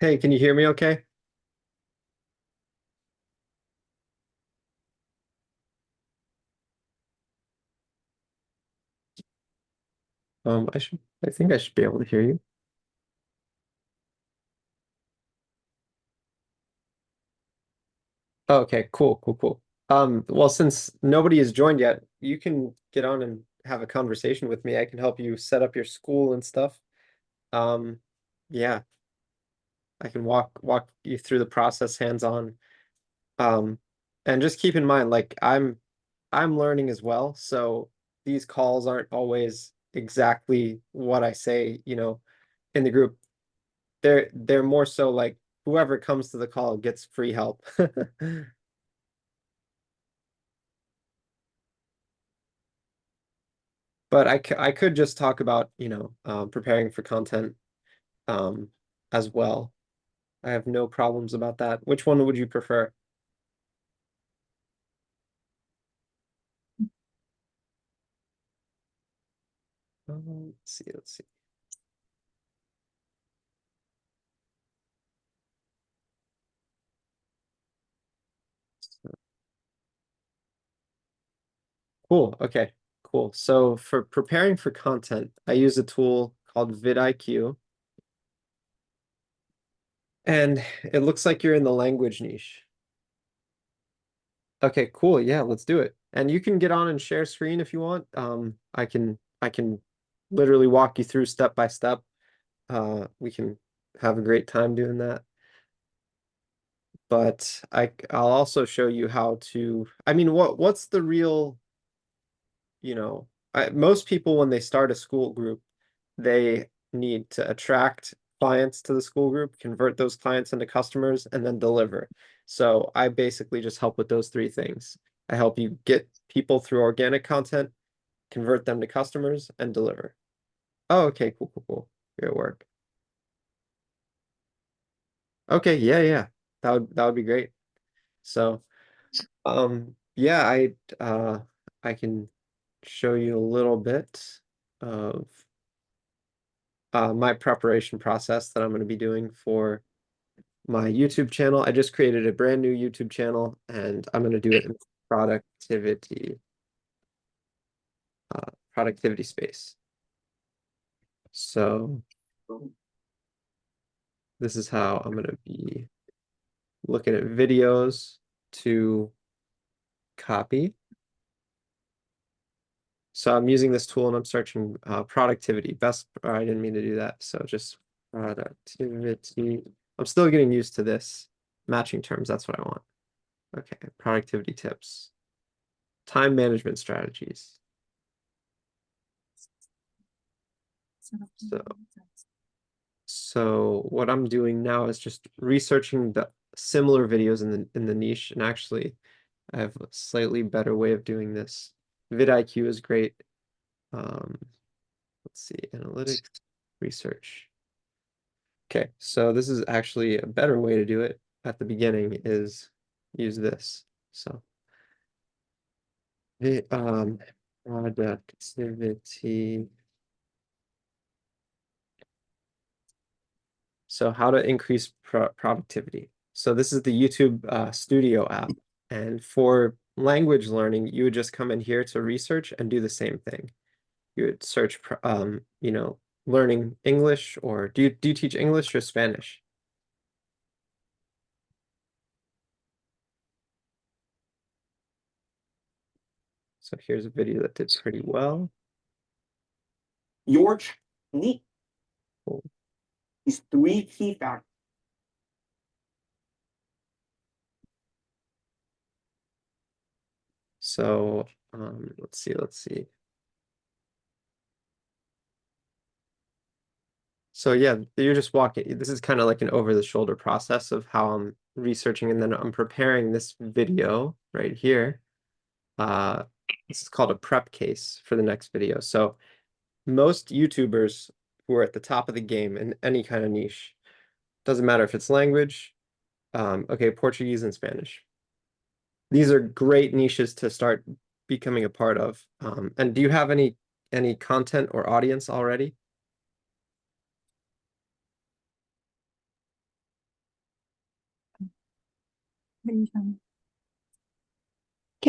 Hey, can you hear me okay? I think I should be able to hear you. Oh, okay, cool. Well, since nobody has joined yet, you can get on and have a conversation with me. I can help you set up your school and stuff. Um, yeah, I can walk you through the process hands-on. Um, and just keep in mind, like I'm learning as well, so these calls aren't always exactly what I say, in the group. They're more so like whoever comes to the call gets free help. But I could just talk about, preparing for content um as well. I have no problems about that. Which one would you prefer? Let's see. Cool. Okay. Cool. So for preparing for content, I use a tool called vidIQ, and it looks like you're in the language niche. Okay, cool. Yeah, let's do it. And you can get on and share screen if you want. I can literally walk you through step by step. We can have a great time doing that. But I'll also show you how to, I mean, what's the real, most people when they start a school group, they need to attract clients to the school group, convert those clients into customers, and then deliver. So I basically just help with those three things. I help you get people through organic content, convert them to customers, and deliver. Oh, okay, cool. Great work. Okay, yeah. That would be great. So, yeah, I can show you a little bit of my preparation process that I'm going to be doing for my YouTube channel. I just created a brand new YouTube channel and I'm going to do it in productivity, productivity space. So this is how I'm going to be looking at videos to copy. So I'm using this tool and I'm searching productivity. I didn't mean to do that. So just productivity. I'm still getting used to this. Matching terms, that's what I want. Okay, productivity tips. Time management strategies. So, so what I'm doing now is just researching the similar videos in the niche, and actually I have a slightly better way of doing this. vidIQ is great. Um, let's see, analytics, research. Okay, so this is actually a better way to do it at the beginning is use this. So the productivity. So how to increase productivity. So this is the YouTube Studio app. And for language learning, you would just come in here to research and do the same thing. You would search, learning English, or do you teach English or Spanish? So here's a video that did pretty well. Your technique Cool. is three key factors. So let's see. So yeah, you're just walking. This is kind of like an over-the-shoulder process of how I'm researching, and then I'm preparing this video right here. Uh, this is called a prep case for the next video. So most YouTubers who are at the top of the game in any kind of niche, doesn't matter if it's language, okay, Portuguese and Spanish. These are great niches to start becoming a part of. And do you have any content or audience already? Can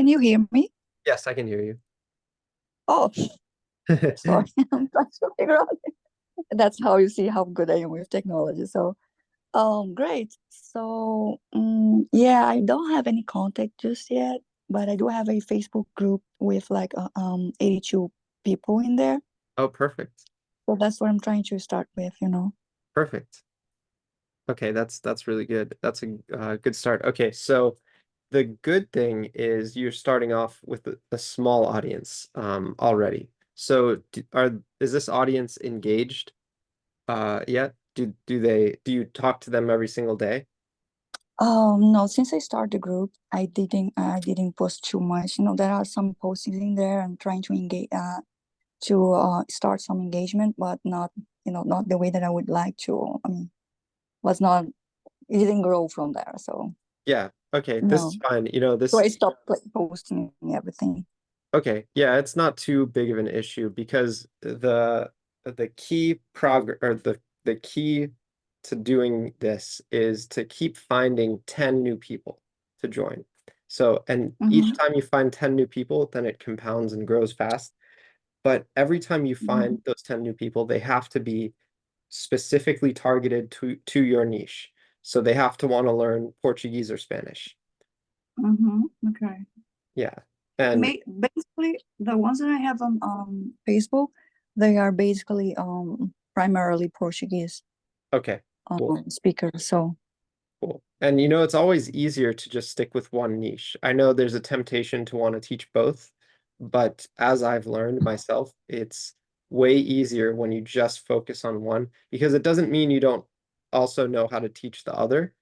you hear me? Yes, I can hear you. Oh, sorry. I'm trying to figure out. That's how you see how good I am with technology. So, great. So, yeah, I don't have any contact just yet, but I do have a Facebook group with like 82 people in there. Oh, perfect. So that's what I'm trying to start with. Perfect. Okay, that's really good. That's a good start. Okay, so the good thing is you're starting off with a small audience already. So is this audience engaged yet? Do you talk to them every single day? No, since I started the group, I didn't post too much. There are some postings in there. I'm trying to engage to start some engagement, but not the way that I would like to. I mean, was not it didn't grow from there. So Yeah. Okay, this is no. fine. So This I stopped posting everything. okay, yeah, it's not too big of an issue because the key progress or the key to doing this is to keep finding 10 new people to join. So, and each Mm-hmm. time you find 10 new people, then it compounds and grows fast. But every time you Mm-hmm. find those 10 new people, they have to be specifically targeted to your niche. So they have to want to learn Portuguese or Spanish. Mm-hmm. Okay. Yeah. And Basically, the ones that I have on Facebook, they are basically primarily Portuguese okay, cool. speakers. So Cool. And it's always easier to just stick with one niche. I know there's a temptation to want to teach both, but as I've learned myself, it's way easier when you just focus on one because it doesn't mean you don't also know how to teach the other,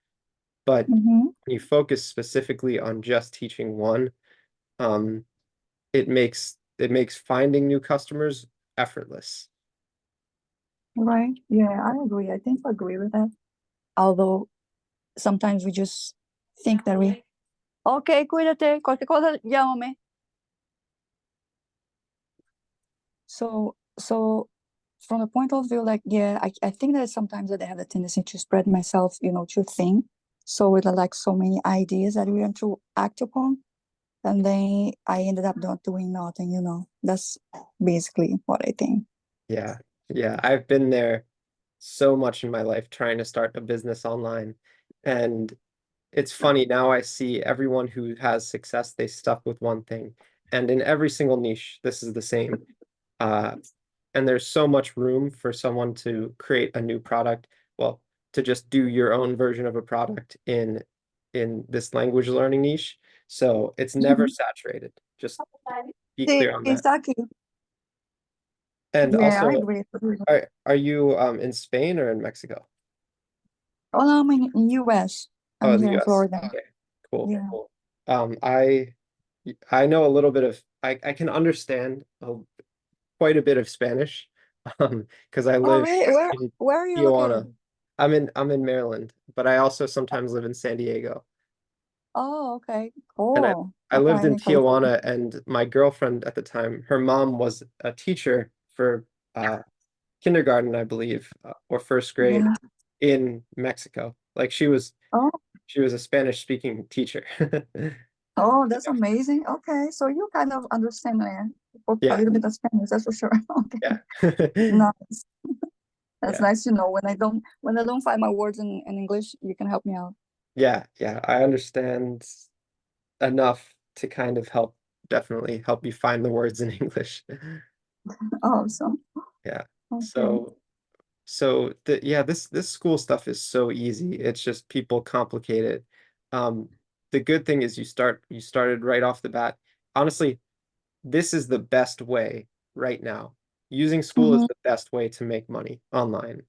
but mm-hmm. when you focus specifically on just teaching one, um, it makes finding new customers effortless. Right. Yeah, I agree. I think I agree with that. Although sometimes we just think that we Ok, cuídate, cualquier cosa, llámame. So from the point of view, like, yeah, I think that sometimes that I have a tendency to spread myself, to think. So with like so many ideas that we want to act upon, and then I ended up not doing nothing. That's basically what I think. Yeah. Yeah, I've been there so much in my life trying to start a business online. And it's funny now I see everyone who has success, they stuck with one thing. And in every single niche, this is the same. Uh, and there's so much room for someone to create a new product. Well, to just do your own version of a product in this language learning niche. So it's never Mhm. saturated. Just be Sí, clear on that. exactly. And Yeah, I also, agree. are you in Spain or in Mexico? Oh, no, I'm in US. Oh, I'm in the here in US. Florida. Okay, cool. Yeah. Cool. I know a little bit of I can understand quite a bit of Spanish because I Oh, live really? Where in where are you located? Tijuana. I'm in Maryland, but I also sometimes live in San Diego. Oh, okay. And I Cool. I lived Okay, in in California. Tijuana and my girlfriend at the time, her mom was a teacher for kindergarten, I believe, or first grade Yeah. in Mexico. Like Oh, she was a Spanish speaking teacher. oh, that's amazing. Okay, so you kind of understand a Yeah, little bit of Spanish, that's for sure. Okay, yeah. nice. That's Yeah. nice to know. When I don't find my words in English, you can help me out. Yeah, yeah. I understand enough to kind of definitely help you find the words in English. Awesome. Yeah. Okay. So this school stuff is so easy. It's just people complicate it. Um, the good thing is you started right off the bat. Honestly, this is the best way right now. Using school is Mm-hmm. the best way to make money online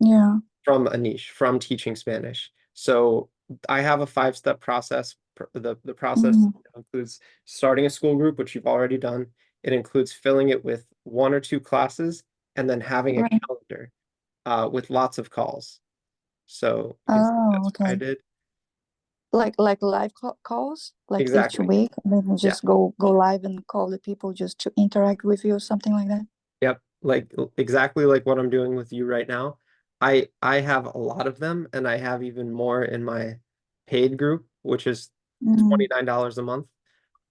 Yeah. from a niche, from teaching Spanish. So I have a five-step process. The process Mm-hmm. includes starting a school group, which you've already done. It includes filling it with one or two classes and then having a Right. calendar with lots of calls. So Oh, that's what I okay. did. Like live calls, like each Exactly. week, and then Yeah. just go live and call the people just to interact with you or something like that. Yep. Like exactly like what I'm doing with you right now. I have a lot of them and I have even more in my paid group. which is Mm, $29 a month.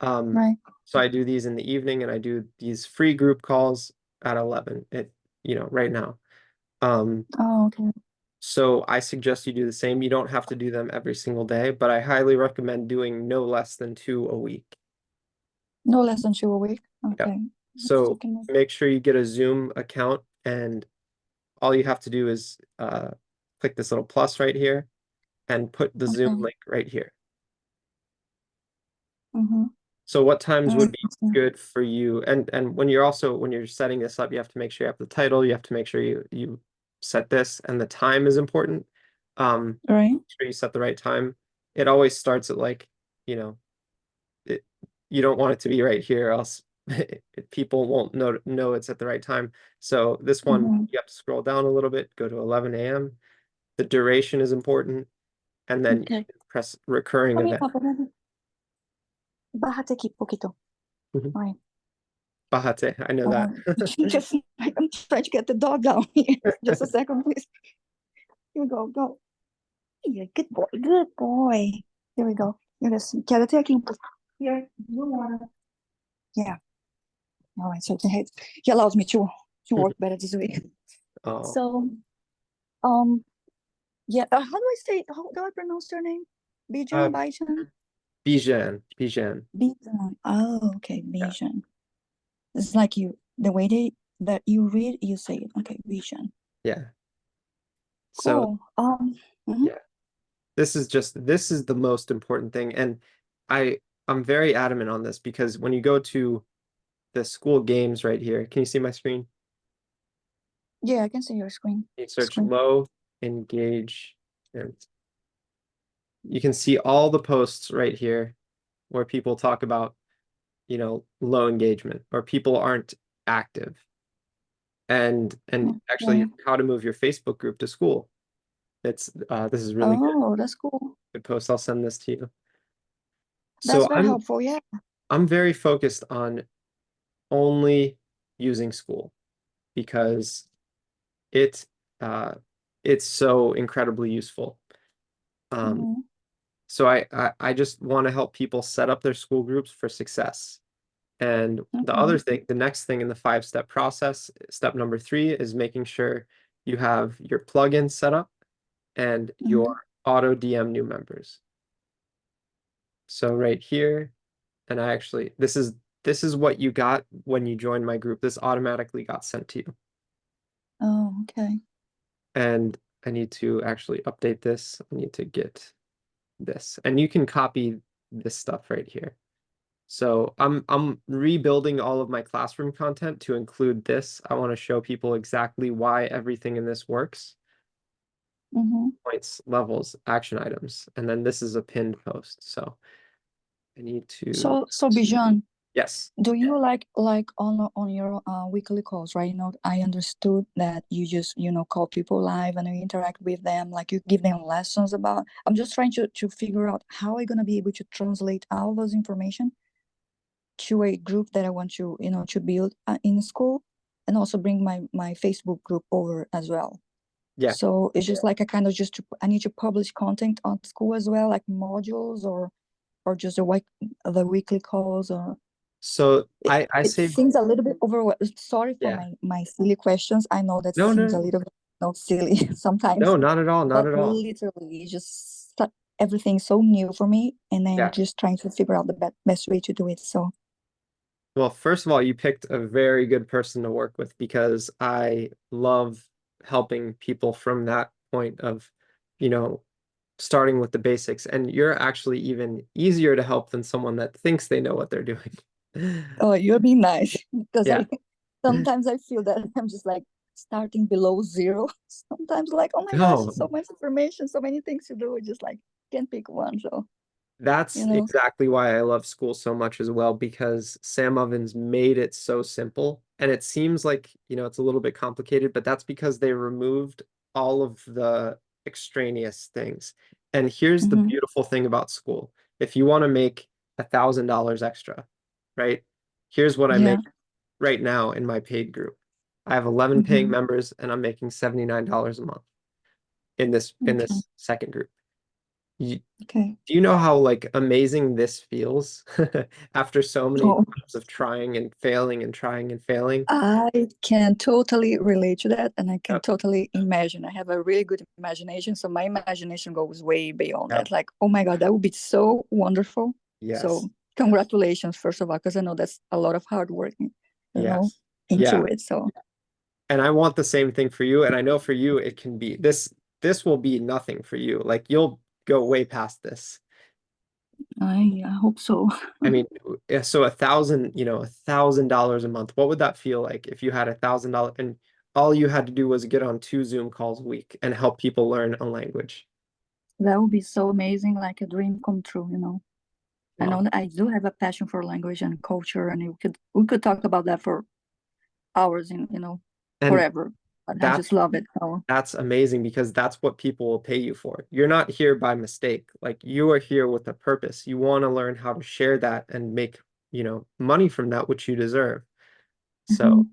right. So I do these in the evening and I do these free group calls at 11, right now. Oh, okay. So I suggest you do the same. You don't have to do them every single day, but I highly recommend doing no less than 2 a week. No less than 2 a week. Yep. Okay. Let's So take a note. make sure you get a Zoom account, and all you have to do is click this little plus right here and put the Zoom Okay. link right here. Mm-hmm. So what times would be Mm, good for you? And when you're setting this up, you have to make sure you have the title, you have to make sure you set this, and the time is important. right. Make sure you set the right time. It always starts at like, you know, it, you don't want it to be right here, else people won't know it's at the right time. So this one, Mm-hmm. you have to scroll down a little bit, go to 11 a.m. The duration is important, and then Okay. press recurring Kami, event. Papa, bájate aquí poquito. Mhm. All right. Bahate, I know that. Just like I'm trying to get the dog down here. Just a second, please. Here we go. Go. Yeah, good boy. Good boy. Here we go. Quédate aquí un poco. Here, you water. Yeah. All right. So he allows me to work better this way. Oh, So, yeah. How do I say? How do I pronounce your name? uh, Bijan, Bijan, Bijan. Bijan. Oh, okay, Yeah, Bijan. It's like the way that you read, you say it. Okay, Bijan. yeah. So Cool. Mhm. yeah, this is the most important thing, and I'm very adamant on this because when you go to the Skool Games right here, can you see my screen? Yeah, I can see your You search screen. low engage, and you can see all the posts right here where people talk about, low engagement or people aren't active, and actually Okay. how to move your Facebook group to school. This is really good. Oh, that's cool. Good post. I'll send this to you. That's So very helpful. Yeah. I'm very focused on only using Skool because it uh it's so incredibly useful. Um, Mhm. so I just want to help people set up their school groups for success. And Okay. the next thing in the 5-step process, step number 3 is making sure you have your plugins set up and your Mhm. auto DM new members. So right here, and this is what you got when you joined my group. This automatically got sent to you. Oh, okay. And I need to actually update this. I need to get this. And you can copy this stuff right here. So I'm rebuilding all of my classroom content to include this. I want to show people exactly why everything in this works. Mhm. Points, levels, action items. And then this is a pinned post. So I need to, So Bijan, yes. do you like on your weekly calls, right? I understood that you just call people live and you interact with them, like you give them lessons about. I'm just trying to figure out how I'm gonna be able to translate all those information to a group that I want to build in school, and also bring my Facebook group over as well. Yeah. So it's just like a kind of I need to publish content on school as well, like modules or just the weekly calls or. So It, I it say, seems a little bit overwhelming. Sorry for yeah. my silly questions. I know that No, seems a no, little bit not silly sometimes, no, not at all, not but at all. literally, it's just everything so new for me, and I'm Yeah. just trying to figure out the best way to do it. So, Well, first of all, you picked a very good person to work with because I love helping people from that point of, you know, starting with the basics. And you're actually even easier to help than someone that thinks they know what they're doing. oh, you're being nice because Yeah. I sometimes I feel that I'm just like starting below zero. Sometimes like, oh my gosh, No, so much information, so many things to do. Just like can't pick one. So, that's you know. exactly why I love Skool so much as well, because Sam Ovens made it so simple. And it seems like, it's a little bit complicated, but that's because they removed all of the extraneous things. And here's the Mhm. beautiful thing about Skool. If you want to make $1,000 extra, right? Here's what I Yeah. make right now in my paid group. I have 11 paying Mhm. members and I'm making $79 a month in this Okay. second group. Okay. Do you know how like amazing this feels after so many Oh, times of trying and failing and trying and failing? I can totally relate to that, and I can Yep, totally imagine. I have a really good imagination, so my imagination goes way beyond yep, that. Like, oh my God, that would be so wonderful. yes, So, congratulations, first of all, because I know that's a lot of hard work, yes. into Yeah. it. So, And I want the same thing for you. And I know for you, it can be this will be nothing for you. Like you'll go way past this. I hope so. I mean, so $1,000 a month, what would that feel like if you had $1,000 and all you had to do was get on 2 Zoom calls a week and help people learn a language? That would be so amazing, like a dream come true, I know Wow. that I do have a passion for language and culture, and we could talk about that for hours and And forever. But I just that's love it. So that's amazing because that's what people will pay you for. You're not here by mistake. Like you are here with a purpose. You want to learn how to share that and make, money from that, which you deserve. So, mhm.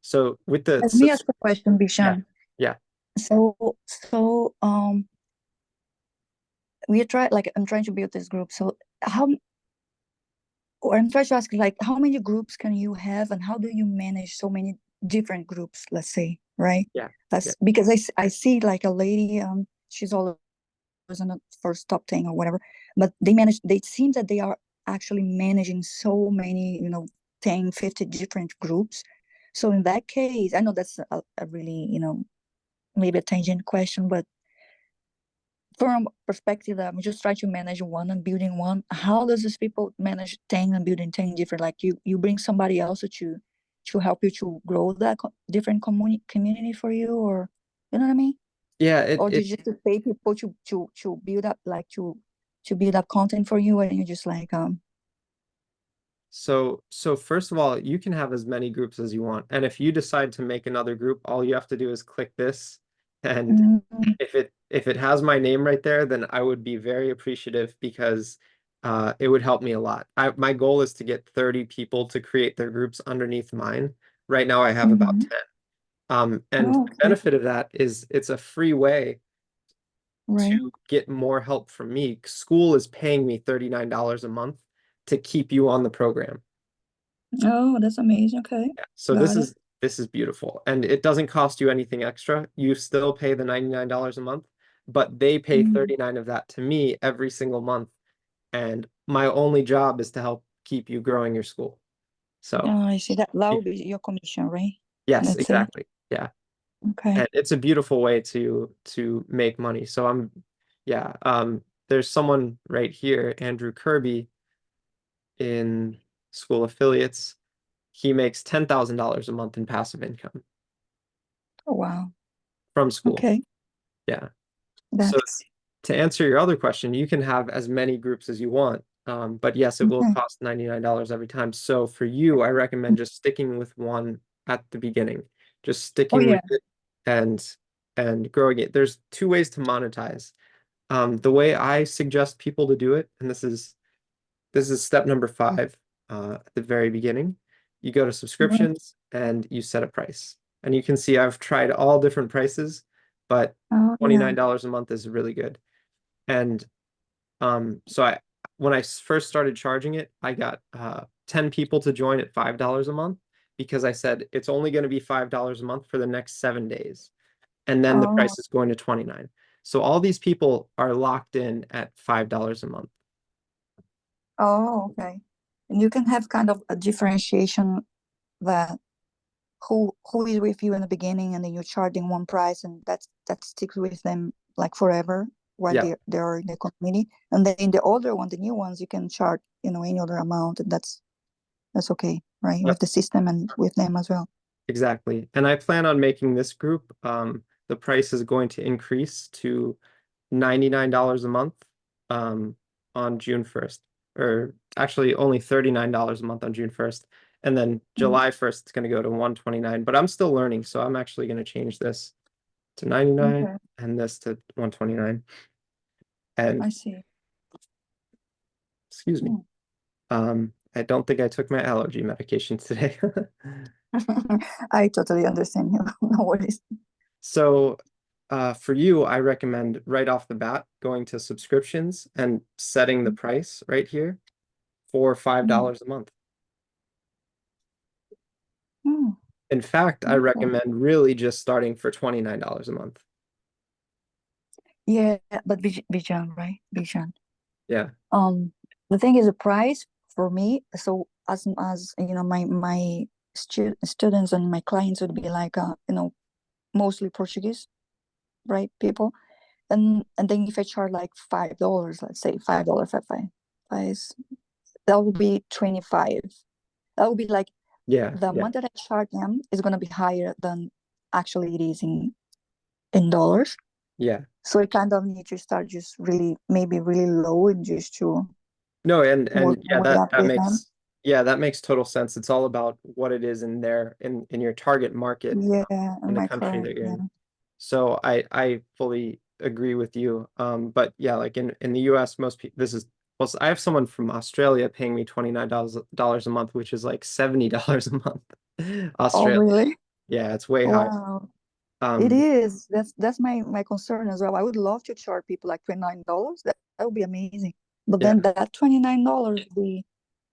so with the Let me ask a question, yeah, Bishan. yeah, So we try like I'm trying to build this group. So how or I'm trying to ask like how many groups can you have and how do you manage so many different groups, let's say, right? yeah, yeah, That's because I see like a lady, she's always in the first top 10 or whatever, but they seem that they are actually managing so many, 10, 50 different groups. So in that case, I know that's a really, maybe a tangent question, but from perspective that I'm just trying to manage one and building one, how does these people manage 10 and building 10 different? Like you bring somebody else to help you to grow that different community for you, or you know what I mean? yeah. It Or it did you just pay people to build up like to build up content for you and you just like so first of all, you can have as many groups as you want, and if you decide to make another group, all you have to do is click this, and mm, if it has my name right there, then I would be very appreciative because it would help me a lot. My goal is to get 30 people to create their groups underneath mine. Right now I have about mhm. 10. And Oh, the okay, benefit of that is it's a free way right. to get more help from me. School is paying me $39 a month to keep you on the program. Oh, that's amazing. Okay, Yeah. So this got it. is this is beautiful. And it doesn't cost you anything extra. You still pay the $99 a month, but they pay Mm. 39 of that to me every single month. And my only job is to help keep you growing your school. So, Oh, I see that will be your commission, right? yes, Let's say. exactly. Yeah. Okay. And it's a beautiful way to make money. So yeah, there's someone right here, Andrew Kirby in School Affiliates. He makes $10,000 a month in passive income Oh, wow. from school. Okay. Yeah. So That's to answer your other question, you can have as many groups as you want. But yes, it will okay. cost $99 every time. So for you, I recommend just sticking with one at the beginning, just Oh sticking yeah. with it and and growing it. There's two ways to monetize. The way I suggest people to do it, and this is step number 5, at the very beginning. You go to Right. subscriptions and you set a price. And you can see I've tried all different prices, but Oh yeah. $29 a month is really good. And so when I first started charging it, I got 10 people to join at $5 a month because I said it's only going to be $5 a month for the next 7 days. And then the Oh price is going to 29. So all these people are locked in at $5 a month. oh okay. And you can have kind of a differentiation that who is with you in the beginning and then you're charging one price and that sticks with them like forever while Yeah, they're in the community. And then in the older one, the new ones, you can charge, any other amount and that's okay, right? yep, With the system and with them as well. exactly. And I plan on making this group, the price is going to increase to $99 a month um, on June 1st, or actually only $39 a month on June 1st. And then Mm, July 1st, it's going to go to 129, but I'm still learning. So I'm actually going to change this to 99 okay, and this to 129. And I see. excuse me, Mm. I don't think I took my allergy medication today. I totally understand you. No worries. So for you, I recommend right off the bat going to subscriptions and setting the price right here for $5 a month. Mm, In fact, I okay. recommend really just starting for $29 a month. Yeah, but Bijan, right? Bijan. Yeah. The thing is the price for me. So as you know, my students and my clients would be like mostly Portuguese, right? People, and then if I charge like $5, let's say $5, five, that would be 25. That would be like Yeah. the Yeah. amount that I charge them is gonna be higher than actually it is in dollars. Yeah. So I kind of need to start just maybe really low and just to No, work and my yeah, way up with them. that makes total sense. It's all about what it is in there in your target market Yeah, in am the I country correct? that you're Yeah. in. So I fully agree with you. But yeah, like in the US, most people well, I have someone from Australia paying me $29 a month, which is like $70 a month. Oh, Australia. really? Yeah, it's way higher. Wow. It Um, is. That's my concern as well. I would love to charge people like $29. That would be amazing. But yeah, then that $29 would be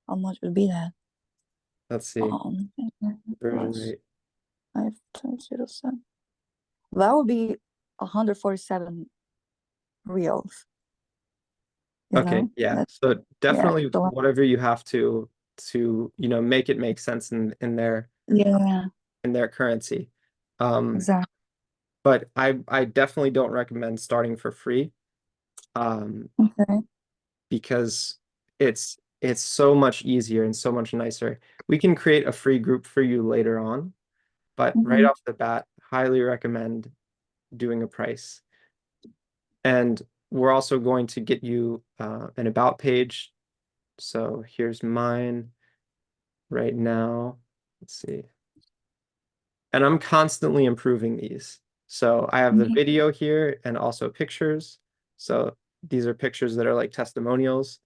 how much would be that? let's see. Um, Conversion plus rate. 5.07. That would be 147 reals, you Okay, know? yeah. That's So yeah. definitely So whatever you have to, make it make sense yeah, in their currency. Um, exactly. but I definitely don't recommend starting for free. Okay. Because it's so much easier and so much nicer. We can create a free group for you later on, but right Mm-hmm. off the bat, highly recommend doing a price. And we're also going to get you an about page. So here's mine right now. Let's see. And I'm constantly improving these. So I have the Okay. video here and also pictures. So these are pictures that are like testimonials.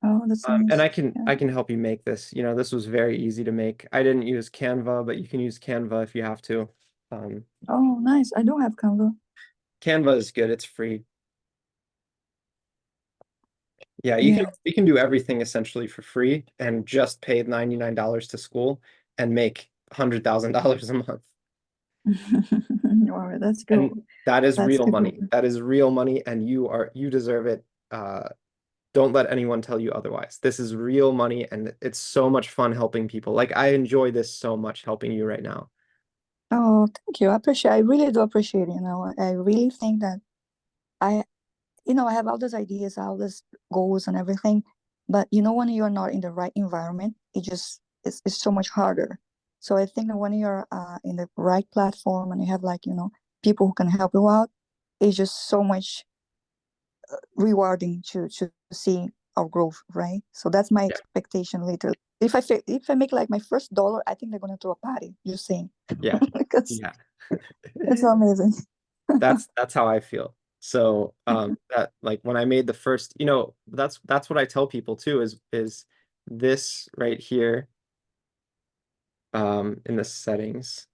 Oh, that's And nice. Yeah. I can help you make this. This was very easy to make. I didn't use Canva, but you can use Canva if you have to. Um, Oh, nice. I don't have Canva. Canva is good. It's free. Yeah, Yeah. you can do everything essentially for free and just pay $99 to school and make $100,000 a month. Wow, that's And good. that is That's real the money. good. That is real money, and you deserve it. Don't let anyone tell you otherwise. This is real money, and it's so much fun helping people. Like I enjoy this so much helping you right now. Oh, thank you. I really do appreciate it. I really think that I, I have all these ideas, all these goals and everything, but when you're not in the right environment, it's so much harder. So I think that when you're in the right platform and you have like, people who can help you out, it's just so much rewarding to see our growth, right? So that's my Yeah. expectation later. If I make like my first dollar, I think they're gonna throw a party. Just saying, Yeah. because Yeah. it's amazing. That's how I feel. So that like when I made the first, that's what I tell people too is this right here in the settings.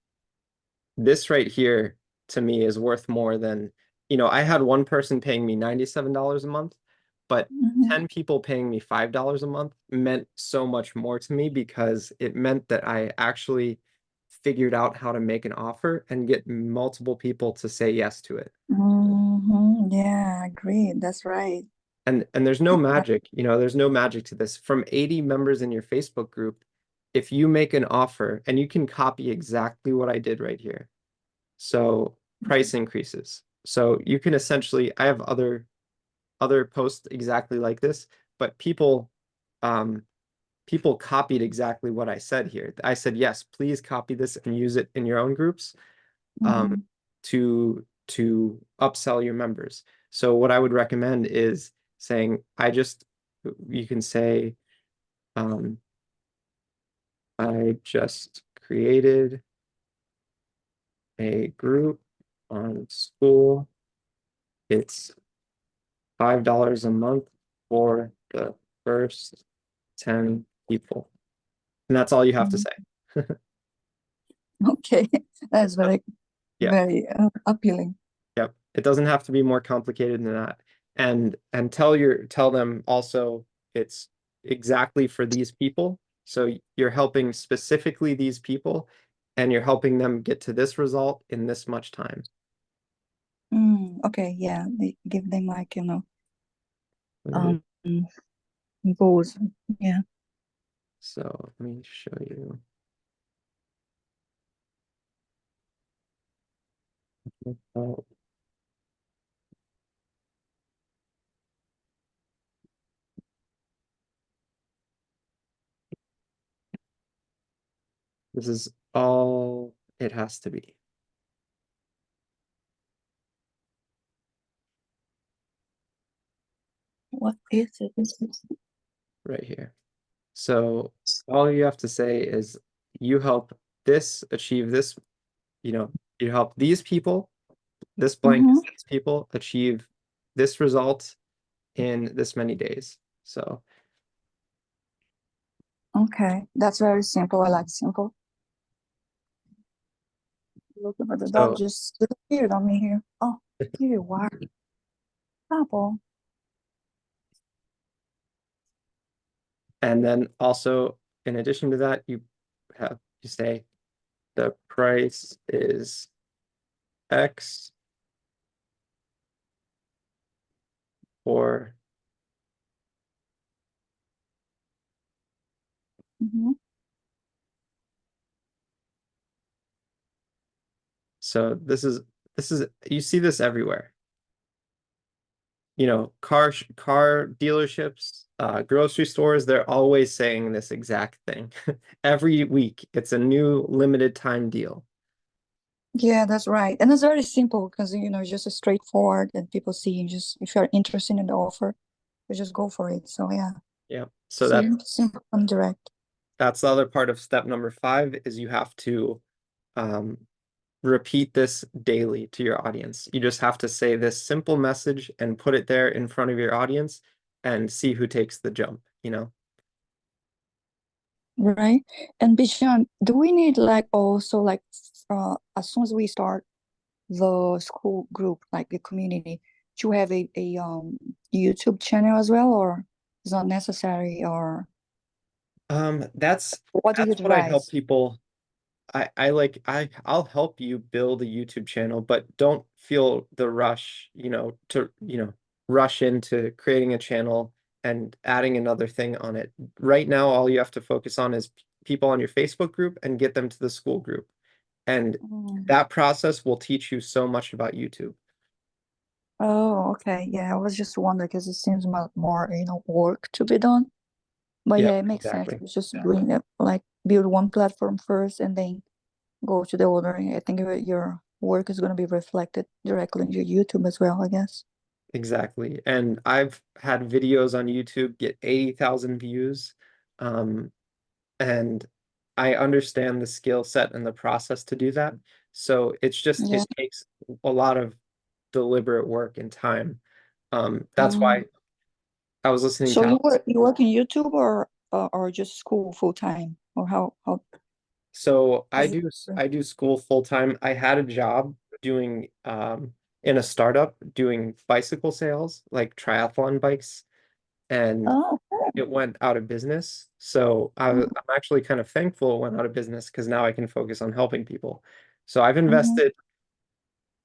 This right here to me is worth more than, I had one person paying me $97 a month, but Mhm. 10 people paying me $5 a month meant so much more to me because it meant that I actually figured out how to make an offer and get multiple people to say yes to it. Yeah, agreed. That's right. And there's no magic, there's no magic to this. From 80 members in your Facebook group, if you make an offer and you can copy exactly what I did right here. So price increases. So you can essentially, I have other posts exactly like this, but um people copied exactly what I said here. I said, yes, please copy this and use it in your own groups Mhm. to upsell your members. So what I would recommend is saying, you can say, um, I just created a group on Skool. It's $5 a month for the first 10 people. And that's all you have to Mhm. say. Okay, that's very. Yeah. very appealing. Yep. It doesn't have to be more complicated than that. And tell them also it's exactly for these people. So you're helping specifically these people and you're helping them get to this result in this much time. Okay, yeah, they give them like, Right. um, goals. Yeah. So let me show you. Oh, this is all it has to be What is it? right here. So all you have to say is you help this achieve this, you help these people, this blank Mm-hmm. is these people achieve this result in this many days. So Okay, that's very simple. I like simple. Looking for the dog so just disappeared on me here. Oh, here you are. Apple. and then also in addition to that, you say the price is X or Mm-hmm. so this is you see this everywhere. Car dealerships, grocery stores, they're always saying this exact thing. Every week, it's a new limited time deal. Yeah, that's right. And it's very simple because, it's just a straightforward and people see and just if you're interested in the offer, you just go for it. So yeah, Yeah. So that simple and direct. that's the other part of step number 5 is you have to um, repeat this daily to your audience. You just have to say this simple message and put it there in front of your audience and see who takes the jump. Right. And Bijan, do we need like also like as soon as we start the school group, like the community, to have a YouTube channel as well, or is not necessary, or That's what do you that's what I help advise? people. I'll help you build a YouTube channel, but don't feel the rush, to, rush into creating a channel and adding another thing on it. Right now, all you have to focus on is people on your Facebook group and get them to the school group. And Mm. that process will teach you so much about YouTube. Oh, okay. Yeah, I was just wondering because it seems more, work to be done. But Yep, yeah, it makes sense. exactly. It's just doing it, like build one platform first and then go to the other. I think your work is going to be reflected directly in your YouTube as well, I guess. Exactly. And I've had videos on YouTube get 80,000 views. Um, and I understand the skill set and the process to do that. So Yeah. it takes a lot of deliberate work and time. That's Mm. why I was listening So to you work in YouTube or just school full time or how so how's it? I do school full time. I had a job doing in a startup doing bicycle sales, like triathlon bikes, and Oh, it went out of business. So I'm actually kind of thankful it went out of business because now I can focus on helping people. So I've mm-hmm. invested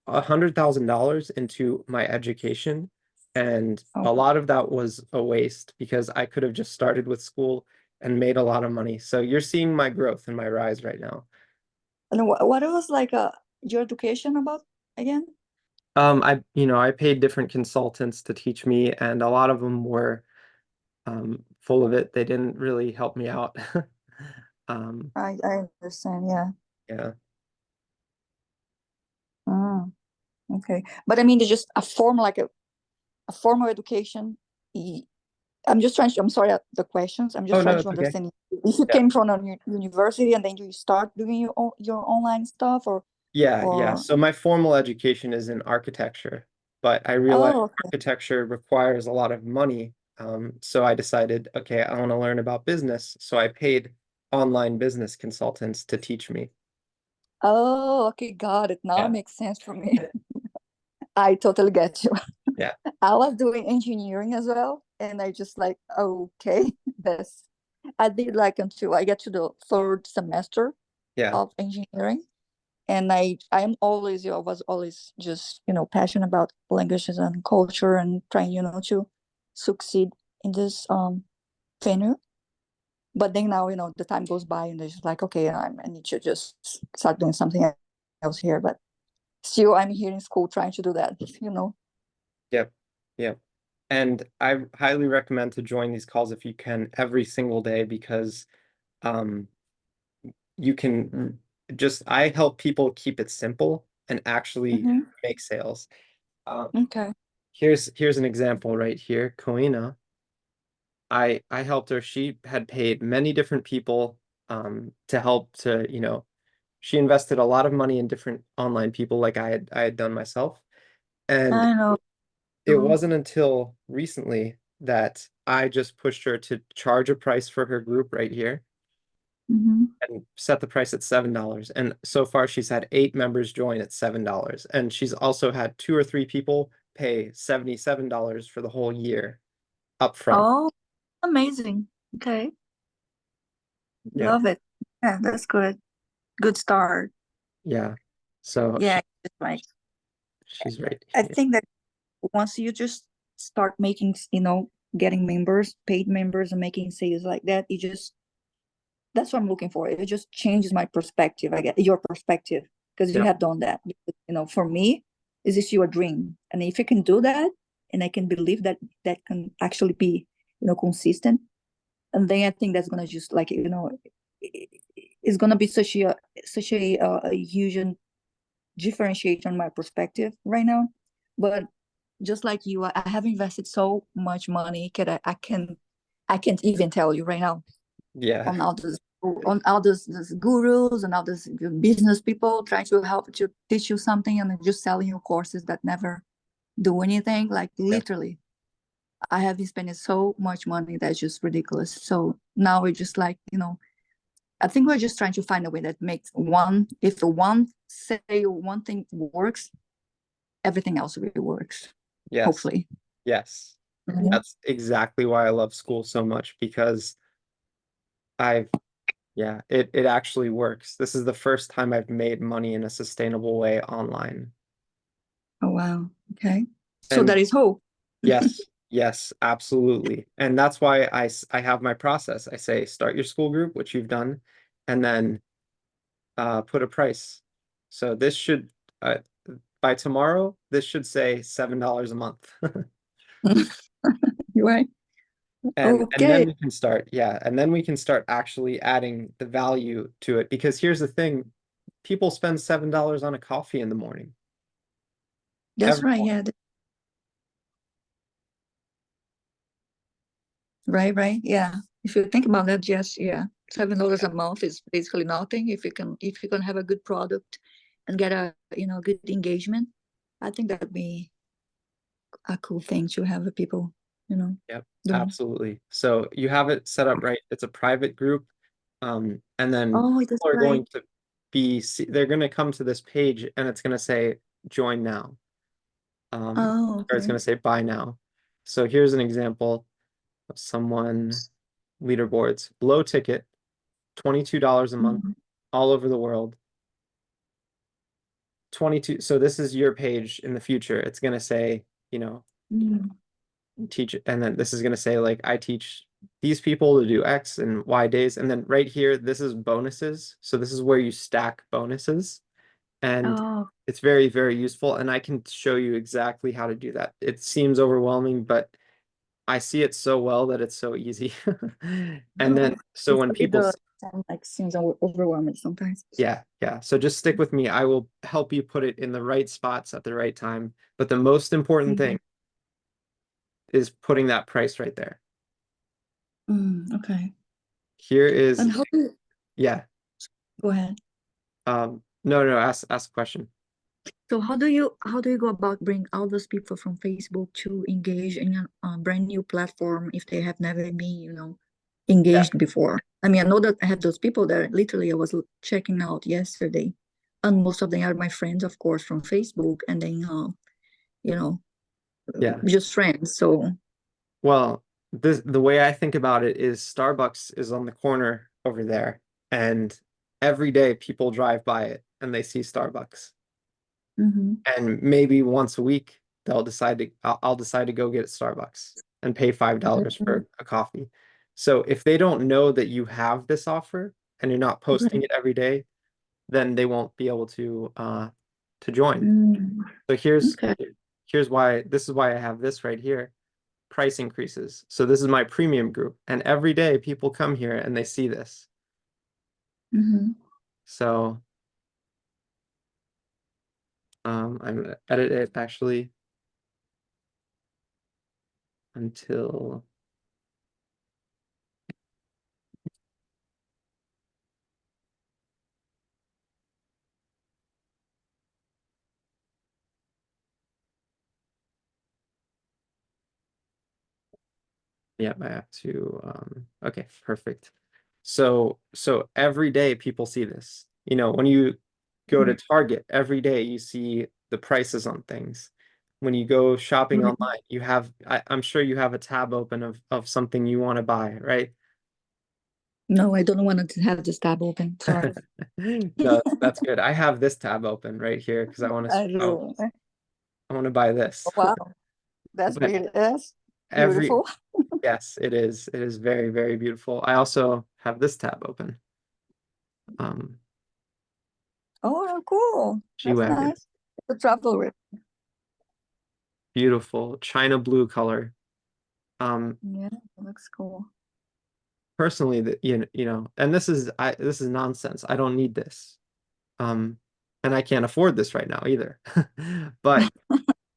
$100,000 into my education, and Oh, a lot of that was a waste because I could have just started with school and made a lot of money. So you're seeing my growth and my rise right now. and what was like your education about again? I paid different consultants to teach me, and a lot of them were full of it. They didn't really help me out. Um, I understand, yeah. yeah. Mm, okay. But I mean, it's just a form like a formal education. I'm just trying to, I'm sorry, the questions. I'm Oh just no, trying to it's okay. understand if you Yeah. came from a university and then you start doing your online stuff Yeah. or So my formal education is in architecture, but I realized oh, okay. architecture requires a lot of money. So I decided, okay, I want to learn about business. So I paid online business consultants to teach me. Oh, okay, got it. Now Yeah. it makes sense for me. I totally get you. Yeah. I was doing engineering as well, and I just like, okay, this. I did like until I get to the third semester Yeah. of engineering, and I was always just passionate about languages and culture and trying to succeed in this venue. But then now the time goes by and it's just like, okay, I need to just start doing something else here. But still, I'm here in school trying to do that. Yep. Yep. And I highly recommend to join these calls if you can every single day because um you can just I help people keep it simple and actually Hmm. make sales. Um, Okay. here's an example right here. Koina, I helped her. She had paid many different people to help she invested a lot of money in different online people like I had done myself. And I know. it wasn't until recently that I just pushed her to charge a price for her group right here Hmm. and set the price at $7. And so far, she's had 8 members join at $7. And she's also had 2 or 3 people pay $77 for the whole year upfront. Oh, amazing. Okay. Yeah. Love it. Yeah, that's good. Good start. Yeah. So Yeah, it's right. she's right I here. think that once you just start making, getting members, paid members, and making sales like that, that's what I'm looking for. It just changes my perspective. I get your perspective because you Yeah. have done that. For me, is this your dream? And if you can do that, and I can believe that that can actually be, consistent, and then I think that's gonna just like it's gonna be such a huge differentiate on my perspective right now. But just like you, I have invested so much money that I can't even tell you right now Yeah. on all those gurus and all those business people trying to help to teach you something and just selling you courses that never do anything. Like Yeah. literally, I have been spending so much money that's just ridiculous. So now we're just like, I think we're just trying to find a way that makes if the one thing works, everything else really works. Yes. Hopefully. Yes. Mhm. That's exactly why I love school so much because I've yeah, it actually works. This is the first time I've made money in a sustainable way online. Oh, wow. Okay. So And that is hope. yes, yes, absolutely. And that's why I have my process. I say start your school group, which you've done, and then put a price. So this should uh, by tomorrow, this should say $7 a month. You're right. And then Okay. we can start, yeah, and then we can start actually adding the value to it because here's the thing, people spend $7 on a coffee in the morning. That's Every right. morning. Yeah. Right. Right. Yeah. If you think about that, yes. Yeah. $7 a month is basically nothing. If you can have a good product and get a good engagement, I think that'd be a cool thing to have the people, Yep, doing. absolutely. So you have it set up right. It's a private group. And then Oh, that's people are right. going to they're going to come to this page and it's going to say join now. Oh, Or it's okay. going to say buy now. So here's an example of someone leaderboards, low ticket, $22 a month, Mhm. all over the world. 22. So this is your page in the future. It's going to say, Mhm. teach, and then this is going to say like I teach these people to do X and Y days, and then right here this is bonuses, so this is where you stack bonuses, and Oh, it's very, very useful, and I can show you exactly how to do that. It seems overwhelming, but I see it so well that it's so easy. And then so when it people does sound like seems overwhelming sometimes. yeah, yeah, so just stick with me, I will help you put it in the right spots at the right time, but the most important Mhm. thing is putting that price right there. Okay. Here is And how do you yeah. go ahead? No, no, ask a question. So how do you go about bring all those people from Facebook to engage in a brand new platform if they have never been, Yeah, engaged before? I mean, I know that I have those people that literally I was checking out yesterday. and most of them are my friends, of course, from Facebook, and then you know, Yeah. just friends. So Well, the way I think about it is Starbucks is on the corner over there, and every day people drive by it and they see Starbucks. mhm. And maybe once a week they'll decide to I'll decide to go get Starbucks and pay $5 Mhm. for a coffee. So if they don't know that you have this offer and you're not posting Right. it every day, then they won't be able to join. Mm, So okay. here's why this is why I have this right here. Price increases. So this is my premium group, and every day people come here and they see this. Mhm. So I'm gonna edit it actually until yeah, I have to okay, perfect. So every day people see this. You know, when you go to Mhm. Target, every day you see the prices on things. When you go shopping Right. online, you have I'm sure you have a tab open of something you want to buy, right? No, I don't want to have this tab open. Sorry. No, that's good. I have this tab open right here because I do. I want to buy this. Wow, that's But really that's every beautiful. yes, it is. It is very, very beautiful. I also have this tab open. Um, Oh, cool. That's G-Wagon. nice to travel with. Beautiful China blue color. Yeah, it looks cool. Personally, that you know, and this is nonsense. I don't need this. Um, and I can't afford this right now either. But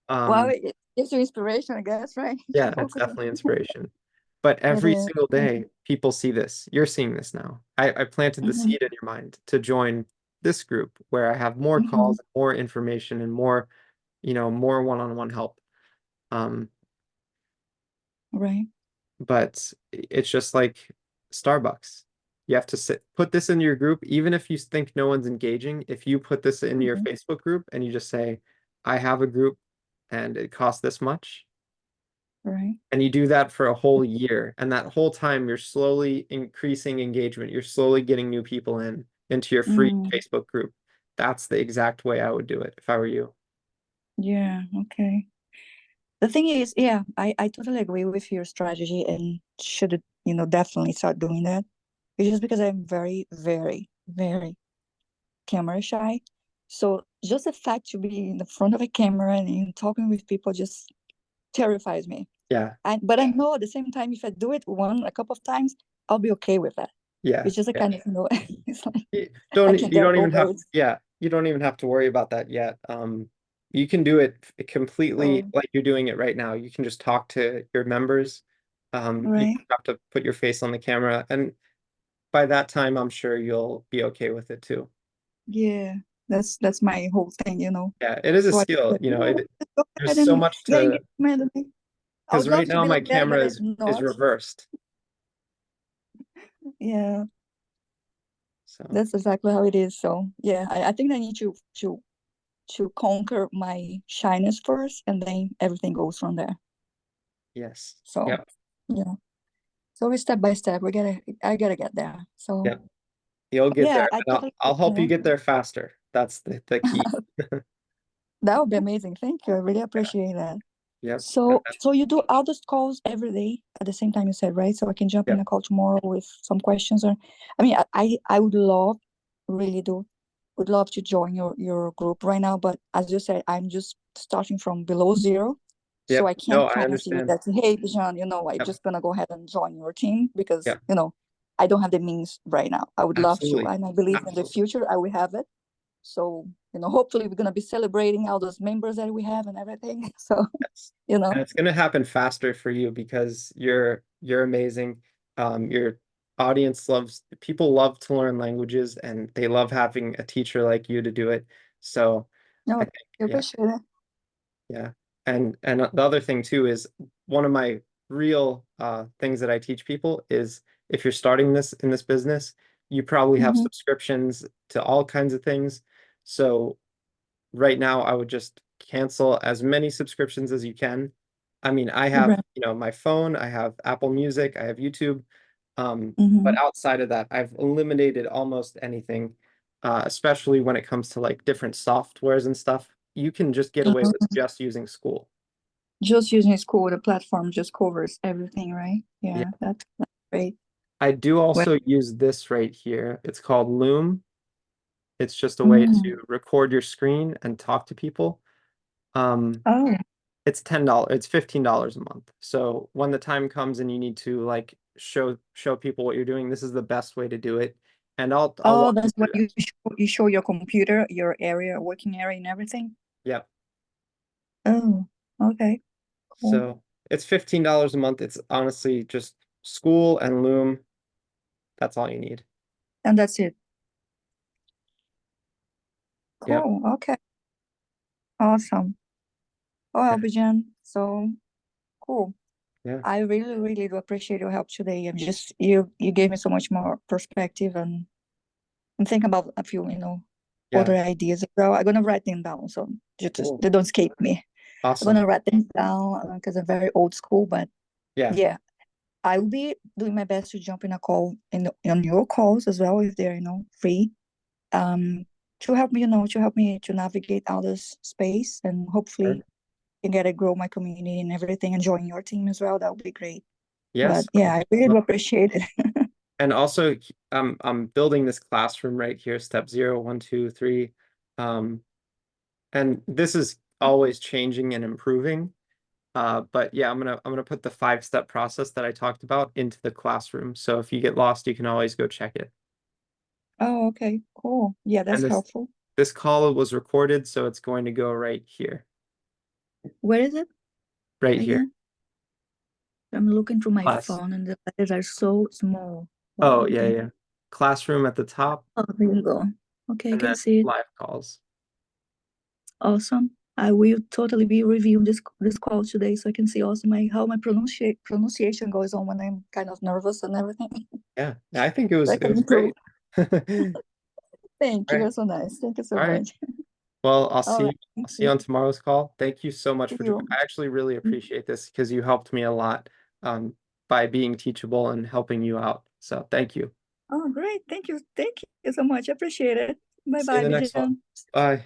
Well, um, it gives you inspiration, I guess, right? Keep yeah, it's focusing. definitely inspiration. But It every is. single day, people see this. You're seeing this now. I planted the Mm-hmm. seed in your mind to join this group where I have more Mm-hmm. calls, more information, and more, more one-on-one help. Um, Right. but it's just like Starbucks. You have to put this in your group, even if you think no one's engaging. If you put this in your Mm-hmm. Facebook group and you just say, I have a group and it costs this much, Right. and you do that for a whole year, and that whole time you're slowly increasing engagement, you're slowly getting new people into your free Mm, Facebook group. That's the exact way I would do it if I were you. yeah. Okay. The thing is, yeah, I totally agree with your strategy and should, definitely start doing that. It's just because I'm very, very, very camera shy. So just the fact to be in the front of a camera and talking with people just terrifies me. Yeah, But I know at the same time, if I do it a couple of times, I'll be okay with that. yeah, It's just a yeah. kind of, it's like You I don't can you get don't even over have it. yeah, you don't even have to worry about that yet. You can do it completely So, like you're doing it right now. You can just talk to your members. You right. don't have to put your face on the camera, and by that time, I'm sure you'll be okay with it too. Yeah. That's my whole thing. Yeah, it is a So I skill, said, yeah, just go there's ahead so and much get to engagement. I because would right love to now be my like that, but camera it's is not. reversed. Yeah, So that's exactly how it is. So yeah, I think I need to conquer my shyness first, and then everything goes from there. yes. So Yep. yeah, so we step by step. I gotta get there. So Yep. You'll get yeah, there, I and totally, I'll help you get there faster. That's the key. that would be amazing. Thank you. I really appreciate that. Yep. So you do all those calls every day at the same time you said, right? So I can jump in Yep. a call tomorrow with some questions, or I mean, I would love, really do, would love to join your group right now, but as you said, I'm just starting from below zero. So Yep. I No, can't I promise you understand. that, hey, Bijan, I'm Yep. just gonna go ahead and join your team because, Yep. I don't have the means right now. I would love to, Absolutely. and I believe in the Absolutely. future I will have it. So, hopefully we're gonna be celebrating all those members that we have and everything. So, Yes. you And know. it's going to happen faster for you because you're amazing. Your audience loves people love to learn languages and they love having a teacher like you to do it. So I No, think I yeah, appreciate it. yeah. And the other thing too is one of my real things that I teach people is if you're starting this in this business, you probably have Mm-hmm. subscriptions to all kinds of things. So right now I would just cancel as many subscriptions as you can. I mean, I have, Right. my phone, I have Apple Music, I have YouTube. But Mm-hmm. outside of that, I've eliminated almost anything, especially when it comes to like different softwares and stuff. You can just get away with just using Skool. Just using Skool, the platform just covers everything, right? Yeah. Yeah, that's great. I do Well, also use this right here. It's called Loom. It's just a way mm, to record your screen and talk to people. Um, oh, it's $10, it's $15 a month. So when the time comes and you need to like show people what you're doing, this is the best way to do it. And I'll oh, walk you that's through what that. you show your computer, your area, working area, and everything. Yep. Oh, okay, cool. So it's $15 a month. It's honestly just Skool and Loom. That's all you need. And that's it. Yep. Cool. Okay. Awesome. Oh, Yeah. Albijan. So cool. Yeah. I really, really do appreciate your help today. I'm just you gave me so much more perspective and I'm thinking about a few, Yeah. other ideas as well. I'm gonna write them down so just Cool. they don't escape me. I'm Awesome. gonna write them down because I'm very old school, but Yeah. yeah, I will be doing my best to jump in a call on your calls as well if they're free. Um, to help me, to navigate out this space and hopefully Perfect. can get to grow my community and everything and join your team as well. That would be great. But Yes. yeah, I really do appreciate it. And also, I'm building this classroom right here, step 0, 1, 2, 3. Um, and this is always changing and improving. But yeah, I'm gonna put the 5-step process that I talked about into the classroom. So if you get lost, you can always go check it. Oh, okay, cool. Yeah, And that's helpful. this call was recorded, so it's going to go right here. Where is it Right here. again? I'm looking through my Class. phone and the letters are so small. Oh, Wow, yeah, okay. yeah. Classroom at the top, Oh, there you go. Okay, I and can then see it. live calls. Awesome. I will totally be reviewing this call today so I can see also how my pronunciation goes on when I'm kind of nervous and everything. Yeah, I think it So was I it can was improve. great. All Thank you. right. You're so nice. Thank you so All right. much. Well, All right. Thank I'll see you you. on tomorrow's call. Thank you so much See for you. I actually really appreciate this because you helped me a lot by being teachable and helping you out. So thank you. Oh, great. Thank you. Thank you so much. I appreciate it. Bye See you in bye, the next one. Bijan. Bye.